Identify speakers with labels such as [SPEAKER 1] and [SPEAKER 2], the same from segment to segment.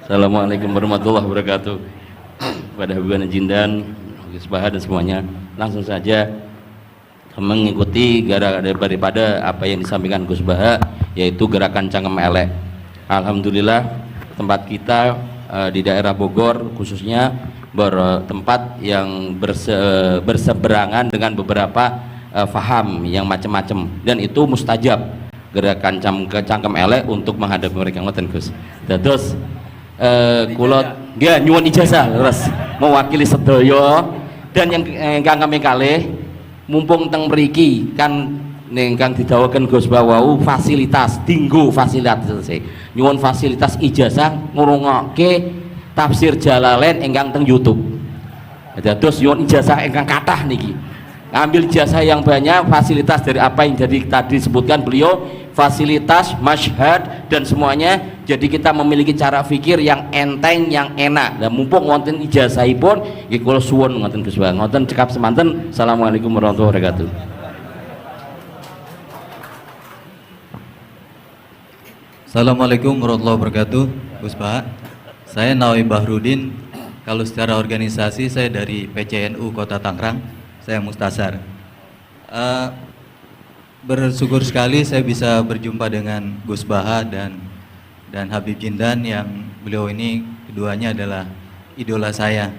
[SPEAKER 1] Assalamualaikum warahmatullahi wabarakatuh. Pada hubungan Jindan, Gus Baha dan semuanya, langsung saja mengikuti daripada apa yang disampaikan Gus Baha, yaitu gerakan cangkem elek. Alhamdulillah tempat kita di daerah Bogor khususnya bertempat yang berseberangan dengan beberapa faham yang macam-macam, dan itu mustajab gerakan cangkem elek untuk menghadapi mereka ngoten Gus. Dados kulot dia nyuwun ijazah terus mewakili sedaya, dan yang kami kalih mumpung teng mriki kan ingkang didhawuhaken Gus Bawau fasilitas dinggo fasilitas nyuwun fasilitas ijazah ngrungokke tafsir Jalalain ingkang teng YouTube. Dados nyuwun ijazah ingkang kathah niki. Ambil ijazah yang banyak, fasilitas dari apa yang jadi tadi disebutkan beliau, fasilitas, masyhad dan semuanya. Jadi kita memiliki cara fikir yang enteng, yang enak. Dan mumpung wonten ijazahipun nggih kula suwun ngoten Gus Bang. Ngoten cekap semanten. Assalamualaikum warahmatullahi wabarakatuh.
[SPEAKER 2] Assalamualaikum warahmatullahi wabarakatuh. Gus Bah, saya Nawawi Bahrudin. Kalau secara organisasi saya dari PCNU Kota Tangerang. Saya Mustasar. Bersyukur sekali saya bisa berjumpa dengan Gus Baha dan Habib Jindan, yang beliau ini keduanya adalah idola saya.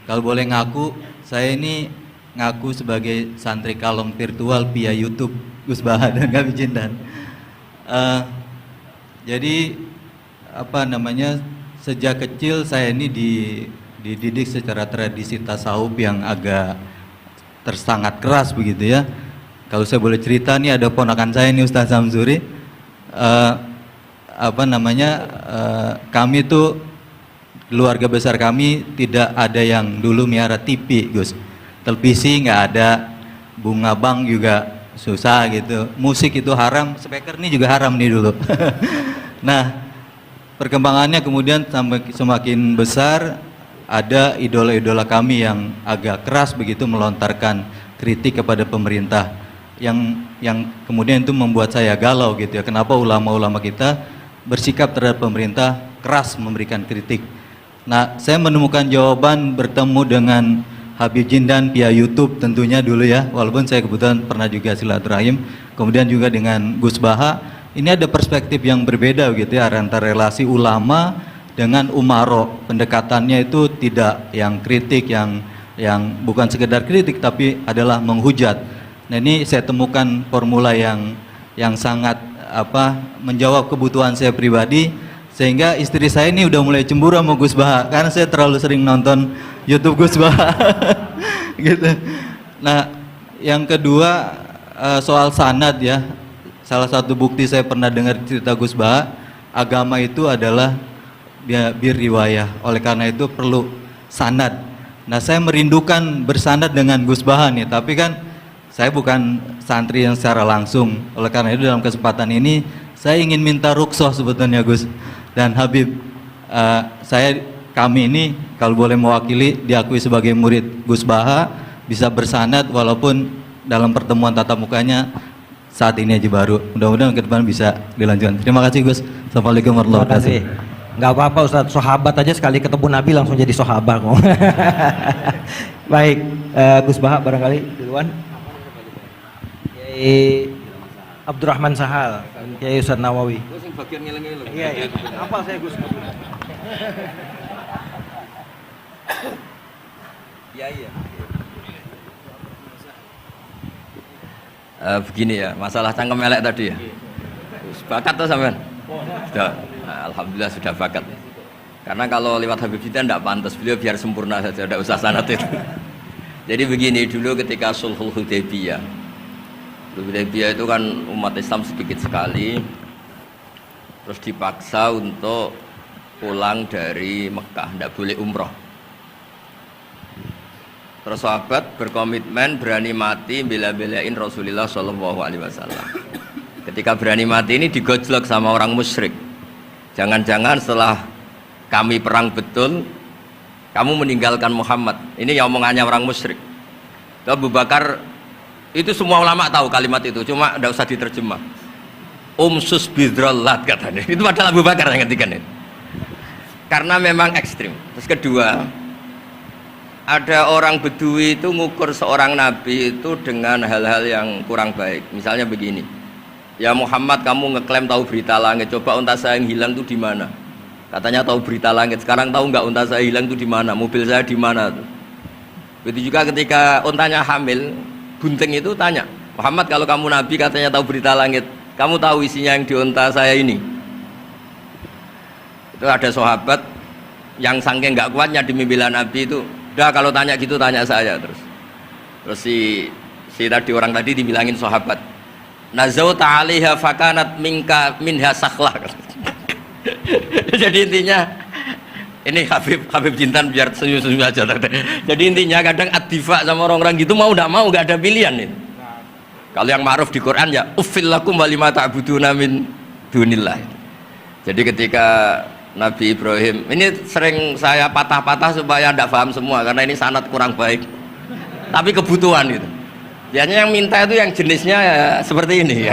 [SPEAKER 2] Kalau boleh ngaku, saya ini ngaku sebagai santri kalong virtual via YouTube Gus Baha dan Habib Jindan. Jadi apa namanya, sejak kecil saya ini dididik secara tradisi tasawuf yang agak tersangat keras begitu ya. Kalau saya boleh cerita nih, ada ponakan saya nih Ustaz Samsuri, kami tuh keluarga besar kami tidak ada yang dulu miara TV Gus, televisi nggak ada, bunga bank juga susah gitu, musik itu haram, speaker nih juga haram nih dulu. Nah perkembangannya kemudian semakin besar, ada idola-idola kami yang agak keras begitu melontarkan kritik kepada pemerintah, yang kemudian itu membuat saya galau gitu ya, kenapa ulama-ulama kita bersikap terhadap pemerintah keras memberikan kritik. Nah saya menemukan jawaban bertemu dengan Habib Jindan via YouTube tentunya dulu ya, walaupun saya kebetulan pernah juga silaturahim, kemudian juga dengan Gus Baha. Ini ada perspektif yang berbeda gitu ya, antara relasi ulama dengan umaro. Pendekatannya itu tidak yang kritik, yang bukan sekedar kritik tapi adalah menghujat. Nah ini saya temukan formula yang sangat menjawab kebutuhan saya pribadi, sehingga istri saya ini udah mulai cemburu sama Gus Baha karena saya terlalu sering nonton YouTube Gus Baha. Gitu. Nah yang kedua, soal sanad ya, salah satu bukti saya pernah dengar cerita Gus Baha, agama itu adalah bir riwayah, oleh karena itu perlu sanad. Nah saya merindukan bersanad dengan Gus Baha nih, tapi kan saya bukan santri yang secara langsung, oleh karena itu dalam kesempatan ini saya ingin minta rukhsah sebetulnya Gus dan Habib, kami ini kalau boleh mewakili diakui sebagai murid Gus Baha, bisa bersanad walaupun dalam pertemuan tatap mukanya saat ini aja baru, mudah-mudahan ke depan bisa dilanjutkan. Terima kasih Gus. Assalamualaikum warahmatullahi wabarakatuh.
[SPEAKER 3] Nggak apa-apa Ustadz, sahabat aja sekali ketemu Nabi langsung jadi sahabat kok. Baik, Gus Baha barangkali duluan. Kiai Abdurrahman Sahal, Kiai Ustadz Nawawi. Iya, apa saya Gus? Iya.
[SPEAKER 4] Begini ya, masalah cangkem elek tadi ya. Bakat tuh sampean? Sudah, alhamdulillah sudah bakat. Karena kalau lewat Habib Jindan tidak pantas, beliau biar sempurna saja, tidak usah sanad itu. Jadi begini, dulu ketika Sulhul Hudaybiyah itu kan umat Islam sedikit sekali, terus dipaksa untuk pulang dari Mekah, tidak boleh umroh. Terus sahabat berkomitmen berani mati bela-belain Rasulullah SAW. Ketika berani mati ini digojlok sama orang musyrik. Jangan-jangan setelah kami perang betul, kamu meninggalkan Muhammad. Ini omongannya orang musyrik. Abu Bakar, itu semua ulama tahu kalimat itu, cuma tidak usah diterjemah. Umsus bidrollat katanya. Itu padahal Abu Bakar yang ketikan itu. karena memang ekstrim. Terus kedua, ada orang Bedui itu ngukur seorang nabi itu dengan hal-hal yang kurang baik. Misalnya begini, ya Muhammad, kamu ngeklaim tahu berita langit, coba unta saya yang hilang itu di mana? Katanya tahu berita langit, sekarang tahu nggak unta saya hilang itu di mana? Mobil saya di mana? Begitu juga ketika untanya hamil, bunting itu tanya, Muhammad, kalau kamu nabi katanya tahu berita langit, kamu tahu isinya yang di unta saya ini? Itu ada sahabat yang saking nggak kuatnya demi bela nabi itu, udah kalau tanya gitu tanya saya terus. Terus si tadi orang tadi dibilangin sahabat, nazauta 'alaiha fakanat minha sakhlah. Jadi intinya ini Habib Jintan biar senyum-senyum aja. Jadi intinya kadang ad-difa sama orang-orang gitu mau tidak mau nggak ada pilihan itu. Kalau yang ma'ruf di Quran ya uffil lakum wa lima ta'buduna min dunillah. Jadi ketika Nabi Ibrahim, ini sering saya patah-patah supaya tidak paham semua karena ini sanad kurang baik. Tapi kebutuhan itu. Biasanya yang minta itu yang jenisnya ya seperti ini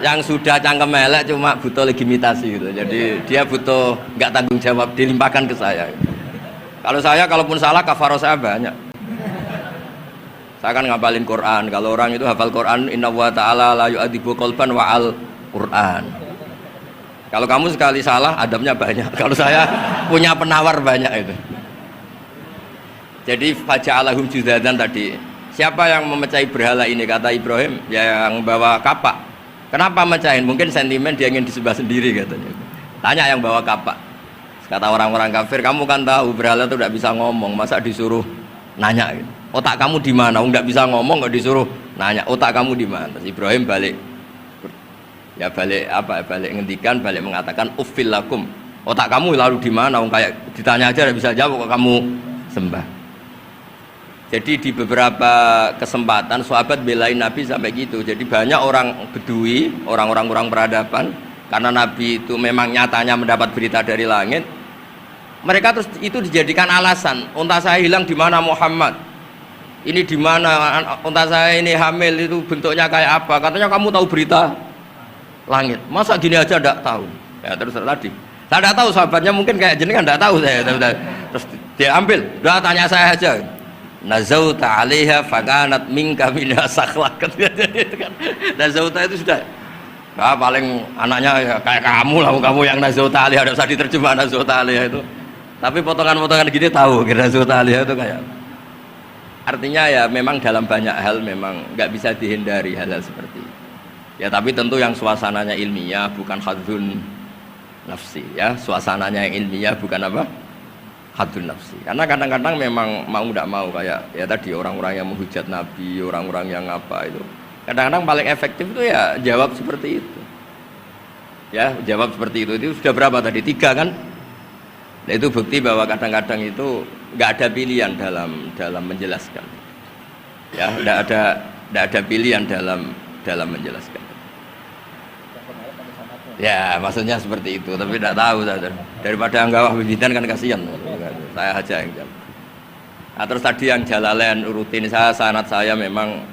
[SPEAKER 4] yang sudah cangkem elek cuma butuh legitimasi gitu. Jadi dia butuh nggak tanggung jawab, dilimpahkan ke saya. Kalau saya kalaupun salah kafaroh saya banyak. Saya kan ngapalin Quran. Kalau orang itu hafal Quran, inna wa ta'ala la yu'adzibu qalban wa al Quran. Kalau kamu sekali salah, adabnya banyak. Kalau saya punya penawar banyak itu. Jadi faja'alahum judadan tadi. Siapa yang memecahi berhala ini? Kata Ibrahim, ya yang bawa kapak. Kenapa mecahin? Mungkin sentimen dia ingin disembah sendiri katanya. Tanya yang bawa kapak. Kata orang-orang kafir, kamu kan tahu berhala itu tidak bisa ngomong, masa disuruh nanya gitu. Otak kamu di mana? Nggak bisa ngomong, nggak disuruh nanya. Otak kamu di mana? Ibrahim balik. Ya balik apa? Balik ngendikan, balik mengatakan uffil lakum. Otak kamu lalu di mana? Kayak ditanya aja tidak bisa jawab kok kamu sembah. Jadi di beberapa kesempatan sahabat belain Nabi sampai gitu. Jadi banyak orang Bedui, orang-orang kurang peradaban, karena Nabi itu memang nyatanya mendapat berita dari langit. Mereka terus itu dijadikan alasan. Unta saya hilang di mana Muhammad? Ini di mana? Unta saya ini hamil itu bentuknya kayak apa? Katanya kamu tahu berita langit. Masa gini aja enggak tahu? Ya terus tadi. Saya enggak tahu sahabatnya mungkin kayak jenengan enggak tahu saya. Terus dia ambil, udah tanya saya aja. Nazauta 'alaiha fakanat minka minha sakhlah. Nazauta itu sudah paling anaknya ya, kayak kamu lah, kamu yang nazauta 'alaiha, enggak usah diterjemah nazauta 'alaiha itu. Tapi potongan-potongan gini tahu kira nazauta 'alaiha itu kayak. Artinya ya memang dalam banyak hal memang nggak bisa dihindari hal-hal seperti itu. Ya tapi tentu yang suasananya ilmiah bukan hadzun nafsi ya, suasananya yang ilmiah bukan apa? Hadun nafsi. Karena kadang-kadang memang mau tidak mau kayak ya tadi orang-orang yang menghujat Nabi, orang-orang yang apa itu. Kadang-kadang paling efektif itu ya jawab seperti itu. Ya, jawab seperti itu. Itu sudah berapa tadi? 3 kan? Nah, itu bukti bahwa kadang-kadang itu nggak ada pilihan dalam menjelaskan. Ya, nggak ada pilihan dalam menjelaskan. Ya, maksudnya seperti itu, tapi tidak tahu saya. Daripada anggawah bibitan kan kasihan. Saya aja yang jawab. Nah, terus tadi yang Jalalain rutin sanad saya memang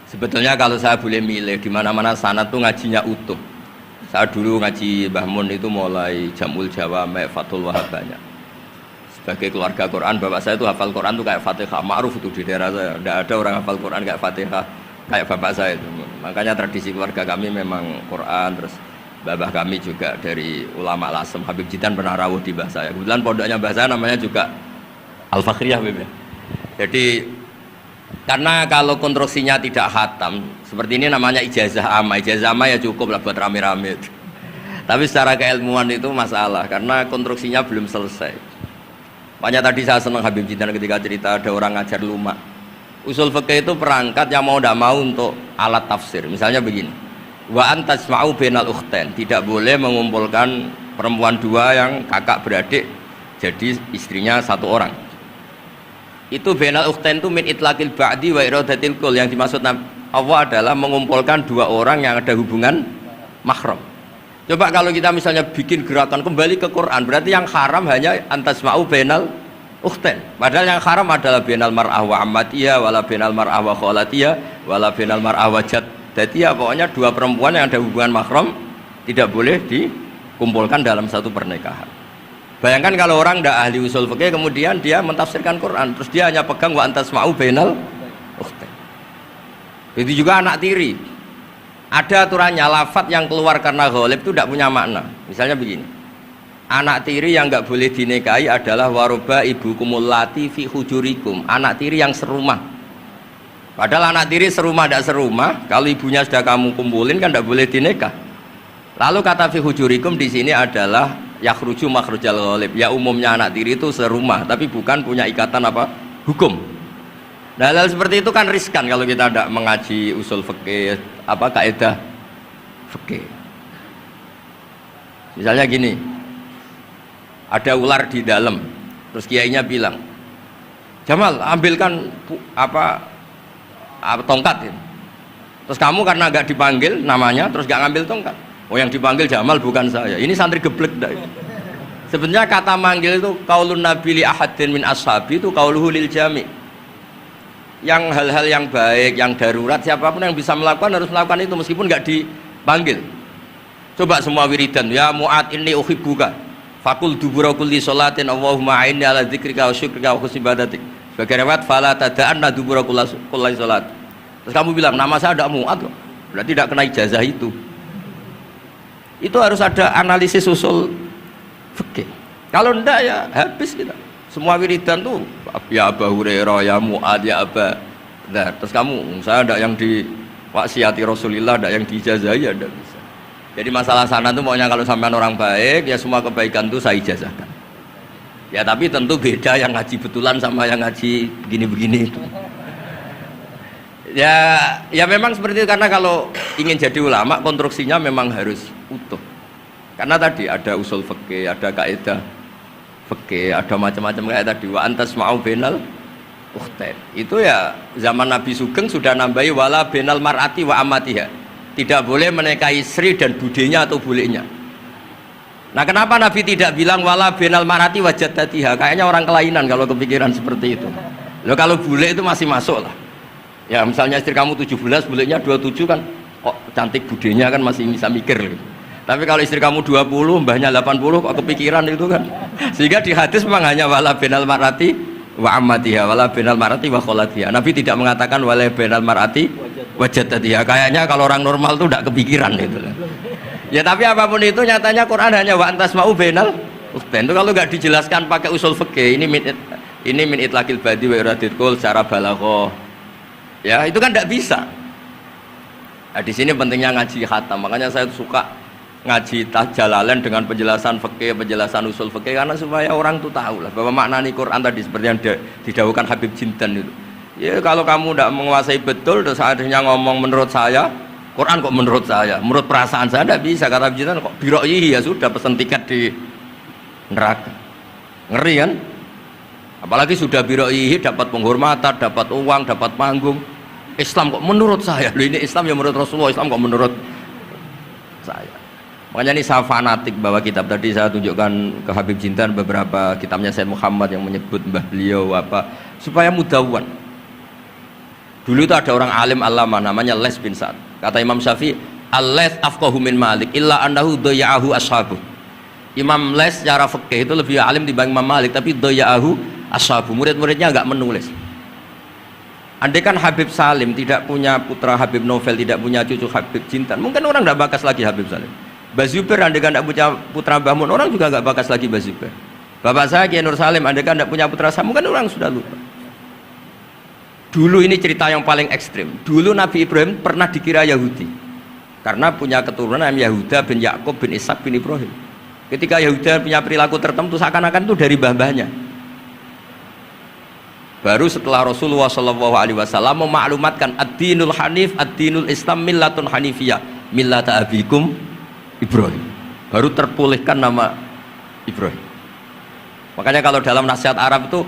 [SPEAKER 4] sebetulnya kalau saya boleh milih di mana-mana sanad tuh ngajinya utuh. Saya dulu ngaji Mbah Mun itu mulai Jamul Jawami, Fathul Wahab banyak. Sebagai keluarga Quran, bapak saya itu hafal Quran tuh kayak Fatihah, ma'ruf itu di daerah saya. Tidak ada orang hafal Quran kayak Fatihah kayak bapak saya itu. Makanya tradisi keluarga kami memang Quran. Terus babah kami juga dari ulama Lasem, Habib Jitan pernah rawuh di mbah saya. Kebetulan pondoknya mbah saya namanya juga Al-Fakhriyah Habib. Jadi karena kalau konstruksinya tidak khatam seperti ini namanya ijazah amma. Ijazah amma ya cukup lah buat rame-rame. Tapi secara keilmuan itu masalah karena konstruksinya belum selesai. Makanya tadi saya senang Habib Jitan ketika cerita ada orang ngajar lumak. Usul fikih itu perangkat yang mau tidak mau untuk alat tafsir. Misalnya begini. Wa antasma'u bainal ukhtain, tidak boleh mengumpulkan perempuan 2 yang kakak beradik jadi istrinya 1 orang. Itu bainal ukhtain itu min itlaqil ba'di wa iradatil kul, yang dimaksud Allah adalah mengumpulkan 2 orang yang ada hubungan mahram. Coba kalau kita misalnya bikin gerakan kembali ke Quran, berarti yang haram hanya antasma'u bainal ukhtain. Padahal yang haram adalah bainal mar'ah wa ammatiyah wala bainal mar'ah wa khalatiyah wala bainal mar'ah wa jad. Jadi ya pokoknya 2 perempuan yang ada hubungan mahram tidak boleh dikumpulkan dalam satu pernikahan. Bayangkan kalau orang tidak ahli usul fikih kemudian dia mentafsirkan Quran, terus dia hanya pegang wa antasma'u bainal ukhtain. Itu juga anak tiri. Ada aturannya, lafadz yang keluar karena ghalib itu tidak punya makna. Misalnya begini, anak tiri yang nggak boleh dinikahi adalah waroba ibu kumulati fi hujurikum, anak tiri yang serumah. Padahal anak tiri serumah tidak serumah, kalau ibunya sudah kamu kumpulin kan tidak boleh dinikah. Lalu kata fi hujurikum di sini adalah yakhruju makhrujal ghalib. Ya umumnya anak tiri itu serumah, tapi bukan punya ikatan apa hukum. Nah, hal seperti itu kan riskan kalau kita tidak mengaji usul fikih, apa kaidah fikih. Misalnya gini, ada ular di dalam, terus kiainya bilang, Jamal ambilkan tongkat. Terus kamu karena nggak dipanggil namanya, terus nggak ngambil tongkat. Oh yang dipanggil Jamal bukan saya. Ini santri geblek dah. Sebenarnya kata manggil itu qaulun nabi li ahadin min ashabi itu qauluhu lil jami'. Yang hal-hal yang baik, yang darurat, siapapun yang bisa melakukan harus melakukan itu meskipun nggak dipanggil. Coba semua wiridan, ya Mu'ad inni uhibbuka fakul dubura kulli sholatin Allahumma a'inni ala dzikrika wa syukrika wa husni ibadatik. Sebagai riwayat fala tada'anna dubura kulli sholat. Terus kamu bilang nama saya ada Mu'ad loh, berarti tidak kena ijazah itu. Itu harus ada analisis usul fikih. Kalau enggak ya habis kita. Semua wiridan tuh ya Abu Hurairah, ya Mu'ad, ya Aba. Nah, terus kamu, saya ada yang di waksiati Rasulullah, ada yang diijazahi, ya tidak bisa. Jadi masalah sana tuh maunya kalau sampean orang baik, ya semua kebaikan tuh saya ijazahkan. Ya tapi tentu beda yang ngaji betulan sama yang ngaji begini-begini itu. Ya memang seperti itu, karena kalau ingin jadi ulama konstruksinya memang harus utuh. Karena tadi ada usul fikih, ada kaidah fikih, ada macam-macam kayak tadi wa antasma'u bainal ukhtain. Itu ya zaman Nabi Sugeng sudah nambahi wala bainal mar'ati wa amatiha. Tidak boleh menikahi istri dan budenya atau bulenya. Nah, kenapa Nabi tidak bilang wala bainal mar'ati wa jaddatiha? Kayaknya orang kelainan kalau kepikiran seperti itu. Loh, kalau bule itu masih masuk lah. Ya misalnya istri kamu 17, bulenya 27 kan kok cantik budenya kan masih bisa mikir gitu. Tapi kalau istri kamu 20, mbahnya 80 kok kepikiran itu kan. Sehingga di hadis memang hanya wala binal marati wa ammatiha, wala binal marati wa kholatiha. Nabi tidak mengatakan wala binal marati wa jaddatiha. Kayaknya kalau orang normal tuh tidak kepikiran itu. Ya tapi apapun itu nyatanya Quran hanya wa antasma'u binal ukhtain. Itu kalau nggak dijelaskan pakai usul fikih, ini min itlaqil badi wa iradil qul secara balaghah. Ya, itu kan tidak bisa. Nah, di sini pentingnya ngaji khatam. Makanya saya suka ngaji Jalalain dengan penjelasan fikih, penjelasan usul fikih, karena supaya orang tuh tahu lah bahwa maknani Quran tadi seperti yang didahulukan Habib Jindan itu. Ya kalau kamu tidak menguasai betul, terus akhirnya ngomong menurut saya, Quran kok menurut saya, menurut perasaan saya tidak bisa. Kata Habib Jindan kok biro'ihi, ya sudah pesen tiket di neraka. Ngeri kan? Apalagi sudah biro'ihi dapat penghormatan, dapat uang, dapat panggung. Islam kok menurut saya, loh ini Islam ya menurut Rasulullah, Islam kok menurut saya. Makanya ini saya fanatik bahwa kitab tadi saya tunjukkan ke Habib Jindan beberapa kitabnya Said Muhammad yang menyebut mbah beliau apa supaya mudawwan. Dulu itu ada orang alim alama namanya Les bin Sa'ad. Kata Imam Syafi'i, "Al-Laits afqahu min Malik illa annahu daya'ahu ashabu." Imam Les secara fikih itu lebih alim dibanding Imam Malik, tapi daya'ahu ashabu. Murid-muridnya enggak menulis. Andai kan Habib Salim tidak punya putra Habib Novel, tidak punya cucu Habib Jindan, mungkin orang enggak bakas lagi Habib Salim. Bazuber andai kan tidak punya putra Bahmun, orang juga nggak bakas lagi Bazuber. Bapak saya Kiai Nur Salim andai kan tidak punya putra Samu, kan orang sudah lupa. Dulu ini cerita yang paling ekstrim. Dulu Nabi Ibrahim pernah dikira Yahudi karena punya keturunan Yahuda bin Yakub bin Ishak bin Ibrahim. Ketika Yahuda punya perilaku tertentu seakan-akan itu dari mbah-mbahnya. Baru setelah Rasulullah SAW memaklumatkan ad-dinul hanif, ad-dinul Islam millatun hanifiyah, millata abikum Ibrahim, baru terpulihkan nama Ibrahim. Makanya kalau dalam nasihat Arab itu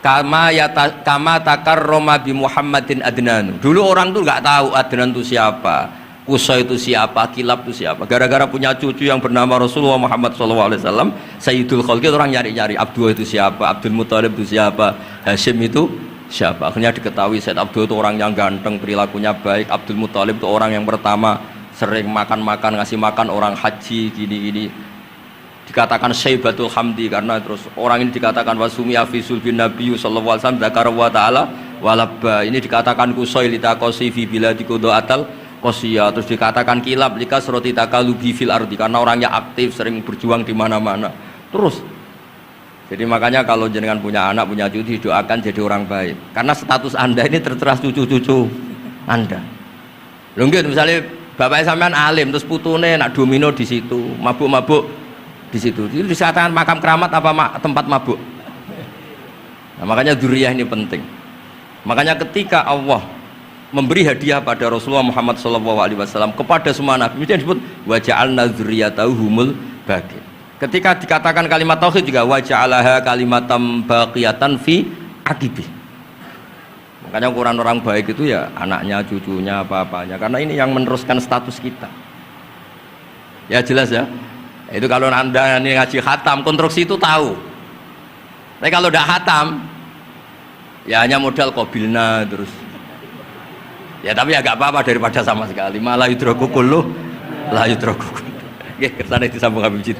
[SPEAKER 4] kama takarroma bi Muhammadin adnanu. Dulu orang tuh nggak tahu Adnan itu siapa, Kusai itu siapa, Kilab itu siapa. Gara-gara punya cucu yang bernama Rasulullah Muhammad SAW, Sayyidul Khalqi, orang nyari-nyari Abdul itu siapa, Abdul Muthalib itu siapa, Hashim itu siapa. Akhirnya diketahui Sayyid Abdul itu orang yang ganteng, perilakunya baik. Abdul Muthalib itu orang yang pertama sering makan-makan, ngasih makan orang haji, gini-gini. dikatakan Syaibatul Hamdi karena terus orang ini dikatakan wasumi afisul bin Nabi sallallahu alaihi wasallam dzakara wa ta'ala walabba, ini dikatakan kusoi litakosi fi biladi atal qosiyah, terus dikatakan kilab likas roti takalubi fil ardi karena orangnya aktif sering berjuang di mana-mana. Terus jadi makanya kalau jenengan punya anak, punya cucu, doakan jadi orang baik. Karena status Anda ini tertera cucu-cucu Anda. Lho nggih, misalnya bapak sampean alim terus putune nak domino di situ, mabuk-mabuk di situ. Itu disatakan makam keramat apa tempat mabuk? Nah, makanya dzurriyyah ini penting. Makanya ketika Allah memberi hadiah pada Rasulullah Muhammad SAW kepada semua nabi, itu disebut wa ja'alna dzurriyyatahu humul baqin. Ketika dikatakan kalimat tauhid juga wa ja'alaha kalimatam baqiyatan fi aqibi. Makanya ukuran orang baik itu ya anaknya, cucunya, apa-apanya, karena ini yang meneruskan status kita. Ya jelas ya. Itu kalau Anda ini ngaji khatam, konstruksi itu tahu. Tapi kalau tidak khatam, ya hanya modal qabilna terus. Ya tapi ya gak apa-apa daripada sama sekali. Malah yudraku kullu la yudraku. Nggih, kersane disambung Habib Jid.